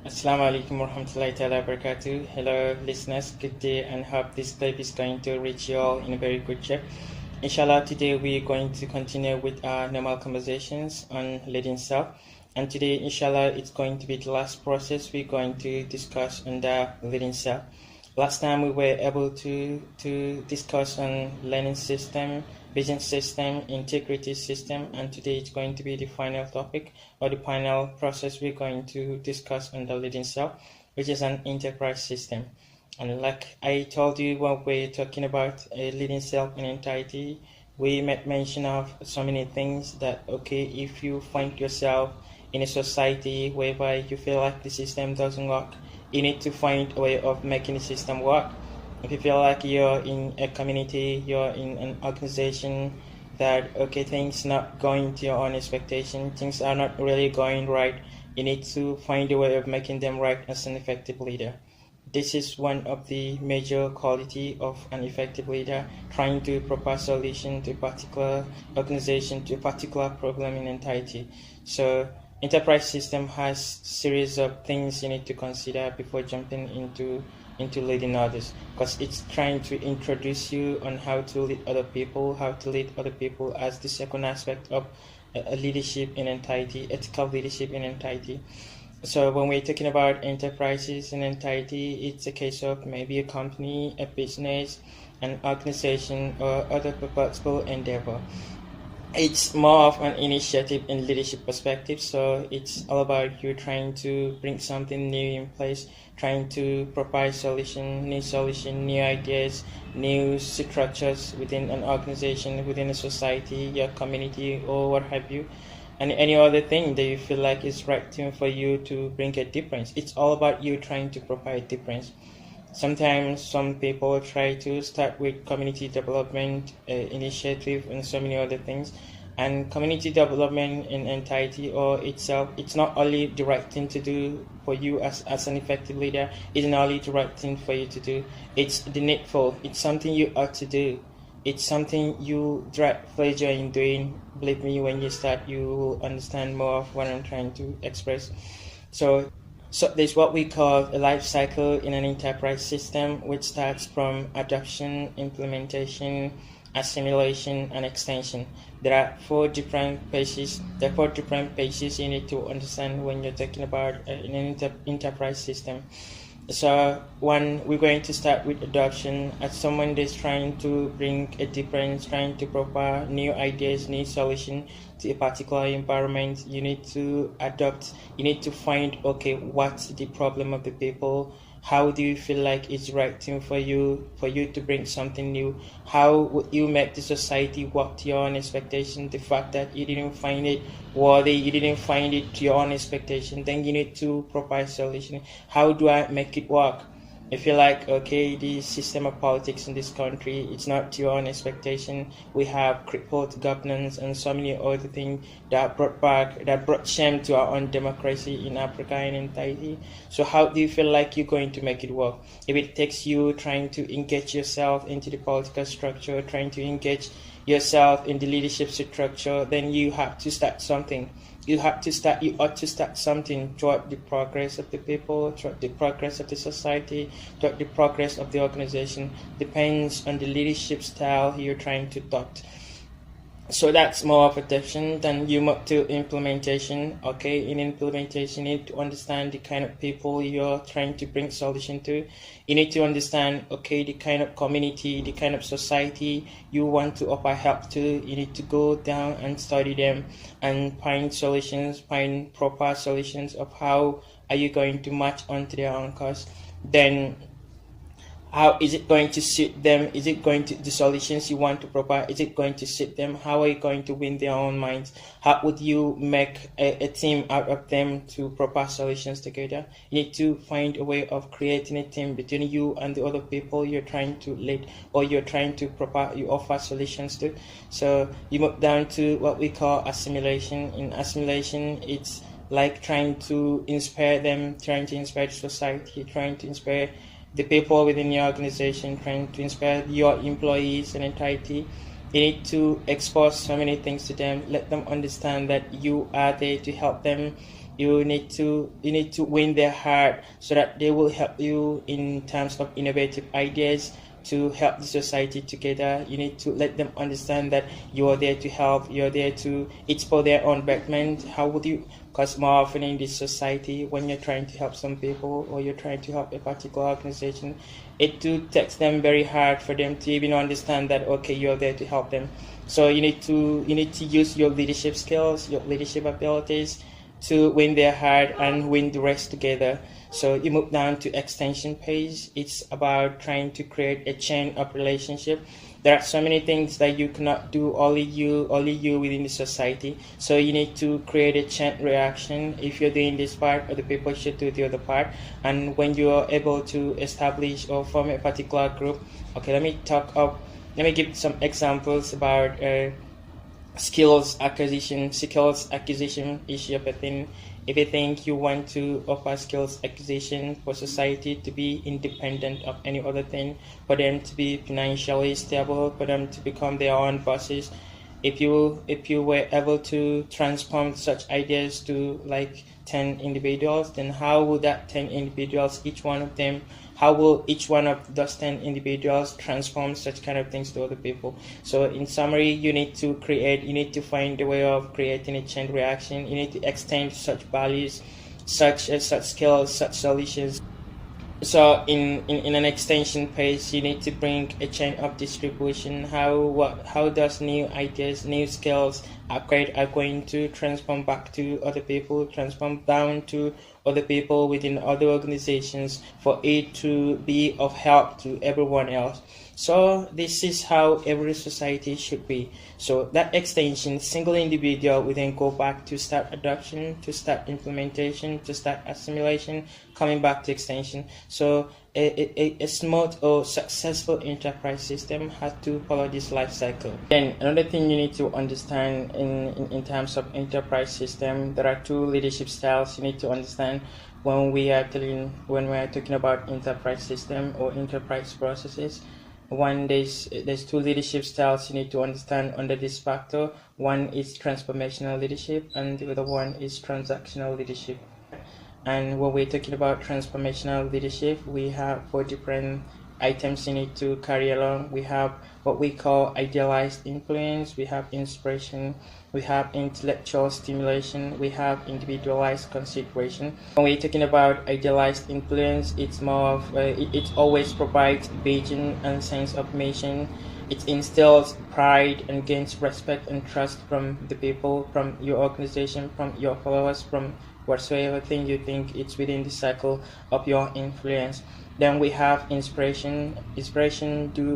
Assalamu alaikum warahmatullahi ta'ala barakatuh. Hello listeners, good day and hope this clip is going to reach you all in a very good shape. Inshallah, today we're going to continue with our normal conversations on leading self. And today, inshallah, it's going to be the last process we're going to discuss on the leading self. Last time we were able to discuss on learning system, vision system, integrity system, and today it's going to be the final topic or the final process we're going to discuss on the leading self, which is an enterprise system. And like I told you when we're talking about a leading self in entirety, we made mention of so many things that, okay, if you find yourself in a society whereby you feel like the system doesn't work, you need to find a way of making the system work. If you feel like you're in a community, you're in an organization that, okay, things not going to your own expectation, things are not really going right, you need to find a way of making them right as an effective leader. This is one of the major quality of an effective leader, trying to propose solution to a particular organization, to a particular problem in entirety. So enterprise system has series of things you need to consider before jumping into leading others, because it's trying to introduce you on how to lead other people, as the second aspect of leadership in entirety, ethical leadership in entirety. So when we're talking about enterprises in entirety, it's a case of maybe a company, a business, an organization, or other purposeful endeavor. It's more of an initiative in leadership perspective, so it's all about you trying to bring something new in place, trying to provide solution, new ideas, new structures within an organization, within a society, your community, or what have you, and any other thing that you feel like is right thing for you to bring a difference. It's all about you trying to provide a difference. Sometimes some people try to start with community development initiative and so many other things. And community development in entirety or itself, it's not only the right thing to do for you as an effective leader, it's not only the right thing for you to do, it's the needful, it's something you ought to do. It's something you derive pleasure in doing. Believe me, when you start, you will understand more of what I'm trying to express. So there's what we call a life cycle in an enterprise system, which starts from adoption, implementation, assimilation, and extension. There are four different phases. There are four different phases you need to understand when you're talking about an enterprise system. So one, we're going to start with adoption. As someone that's trying to bring a difference, trying to provide new ideas, new solution to a particular environment, you need to adopt. You need to find, okay, what's the problem of the people? How do you feel like it's right thing for you to bring something new? How would you make the society work to your own expectation? The fact that you didn't find it worthy, you didn't find it to your own expectation, then you need to provide solution. How do I make it work? I feel like, okay, the system of politics in this country, it's not to your own expectation. We have crippled governance and so many other things that brought shame to our own democracy in Africa and entirety. So how do you feel like you're going to make it work? If it takes you trying to engage yourself into the political structure, trying to engage yourself in the leadership structure, then you have to start something. You ought to start something toward the progress of the people, toward the progress of the society, toward the progress of the organization. Depends on the leadership style you're trying to adopt. So that's more of a adoption. Then you move to implementation. Okay, in implementation, you need to understand the kind of people you're trying to bring solution to. You need to understand, okay, the kind of community, the kind of society you want to offer help to. You need to go down and study them and find solutions, find proper solutions of how are you going to match onto their own cause. Then how is it going to suit them? Is it going to, the solutions you want to provide, is it going to suit them? How are you going to win their own minds? How would you make a team out of them to propose solutions together? You need to find a way of creating a team between you and the other people you're trying to lead or you're trying to you offer solutions to. So you move down to what we call assimilation. In assimilation, it's like trying to inspire them, trying to inspire the society, trying to inspire the people within your organization, trying to inspire your employees and entirety. You need to expose so many things to them, let them understand that you are there to help them You need to win their heart so that they will help you in terms of innovative ideas to help the society together. You need to let them understand that you are there to help. You're there to. It's for their own betterment. How would you? Because more often in this society, when you're trying to help some people or you're trying to help a particular organization, it do takes them very hard for them to even understand that okay, you're there to help them. So you need to use your leadership skills, your leadership abilities to win their heart and win the rest together. So you move down to extension page. It's about trying to create a chain of relationship. There are so many things that you cannot do only you within the society. So you need to create a chain reaction. If you're doing this part, other people should do the other part. And when you are able to establish or form a particular group, okay, let me give some examples about skills acquisition issue of a thing. If you think you want to offer skills acquisition for society to be independent of any other thing, for them to be financially stable, for them to become their own bosses, if you were able to transform such ideas to like 10 individuals, then how would that 10 individuals, how will each one of those 10 individuals transform such kind of things to other people? So in summary, you need to find a way of creating a chain reaction. You need to extend such values, such skills, such solutions. So in an extension page, you need to bring a chain of distribution. How does new ideas, new skills acquired are going to transform back to other people, transform down to other people within other organizations for it to be of help to everyone else. So this is how every society should be. So that extension, single individual will then go back to start adoption, to start implementation, to start assimilation, coming back to extension. So a smooth or successful enterprise system has to follow this life cycle. Then another thing you need to understand in terms of enterprise system, there are two leadership styles you need to understand when we are talking about enterprise system or enterprise processes. One, there's two leadership styles you need to understand under this factor. One is transformational leadership and the other one is transactional leadership. And when we're talking about transformational leadership, we have 4 different items you need to carry along. We have what we call idealized influence, we have inspiration, we have intellectual stimulation, we have individualized consideration. When we're talking about idealized influence, it's more of it always provides vision and sense of mission. It instills pride and gains respect and trust from the people, from your organization, from your followers, from whatsoever thing you think it's within the cycle of your influence. Then we have inspiration.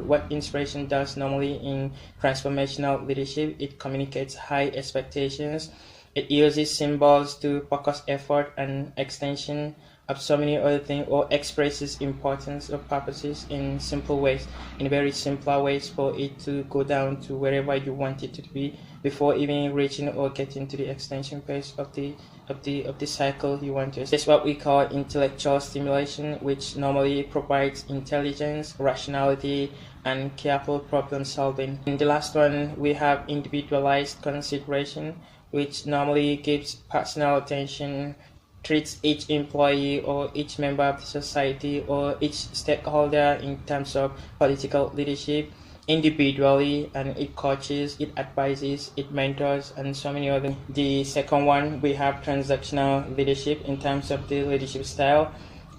What inspiration does normally in transformational leadership, it communicates high expectations. It uses symbols to focus effort and extension of so many other things, or expresses importance of purposes in simple ways, in very simpler ways for it to go down to wherever you want it to be before even reaching or getting to the extension phase of the cycle you want to. That's what we call intellectual stimulation, which normally provides intelligence, rationality, and careful problem solving. In the last one, we have individualized consideration, which normally gives personal attention, treats each employee or each member of the society or each stakeholder in terms of political leadership individually, and it coaches, it advises, it mentors, and so many other. The second one, we have transactional leadership in terms of the leadership style.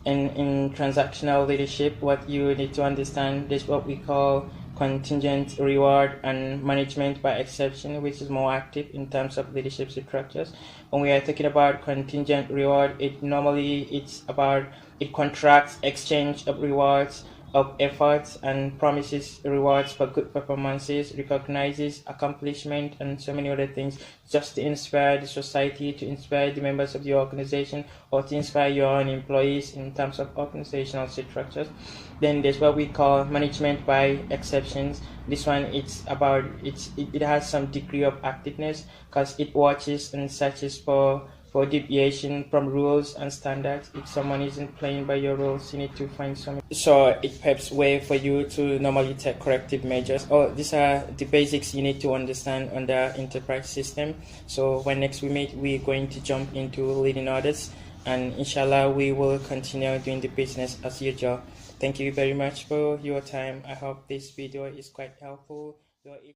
And in transactional leadership, what you need to understand is what we call contingent reward and management by exception, which is more active in terms of leadership structures. When we are talking about contingent reward, it contracts exchange of rewards of efforts and promises rewards for good performances, recognizes accomplishment, and so many other things, just to inspire the society, to inspire the members of the organization, or to inspire your own employees in terms of organizational structures. Then there's what we call management by exceptions. This one, it has some degree of activeness because it watches and searches for for deviation from rules and standards. If someone isn't playing by your rules, you need to find some. So it paves way for you to normally take corrective measures. These are the basics you need to understand on the enterprise system. So when next we meet, we're going to jump into leading others, and inshallah we will continue doing the business as usual. Thank you very much for your time. I hope this video is quite helpful.